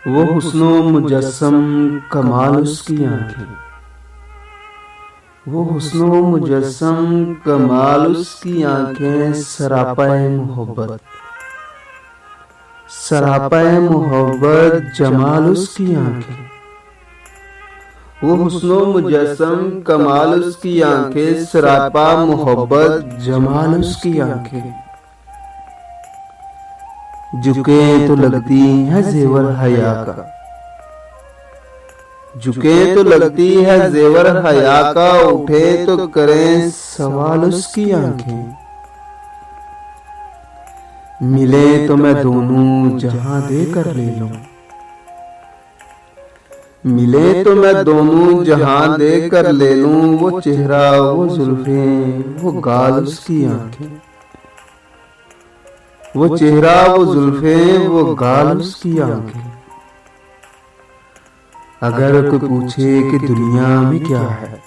वो हुस्नो मुजस्सम कमाल उसकी आंखें, वो हुस्नो मुजस्सम कमाल उसकी आंखें, सरापाए मोहब्बत, सरापाए मोहब्बत जमाल उसकी आंखें। वो हुस्नो मुजस्सम कमाल उसकी आंखें, सरापा मोहब्बत जमाल उसकी आंखें। झुके तो लगती है जेवर हया का, झुके तो लगती है जेवर हया का, उठे तो करें सवाल उसकी आंखें। मिले तो मैं दोनों जहां देकर ले लूं, मिले तो मैं दोनों जहां देकर ले लूं। वो चेहरा वो जुल्फें वो गाल उसकी आंखें, वो चेहरा वो जुल्फें वो गाल उसकी आंखें। अगर कोई पूछे कि दुनिया में क्या है,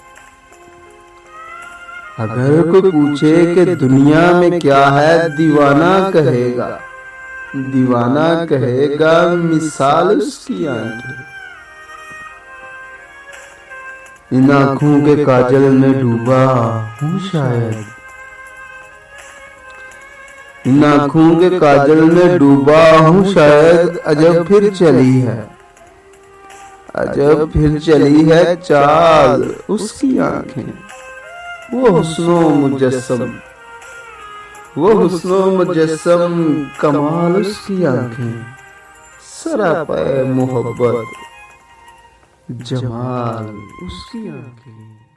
अगर कोई पूछे कि दुनिया में क्या है, दीवाना कहेगा, दीवाना कहेगा मिसाल उसकी आंखें। इन आंखों के काजल में डूबा हूँ शायद, इन आंखों के काजल में डूबा हूँ शायद। अजब फिर चली है, अजब फिर चली है चाल उसकी आंखें। वो हुस्नो मुजस्सम, वो हुस्नो मुजस्सम कमाल उसकी आंखें, सरापाए मोहब्बत जमाल उसकी आंखें।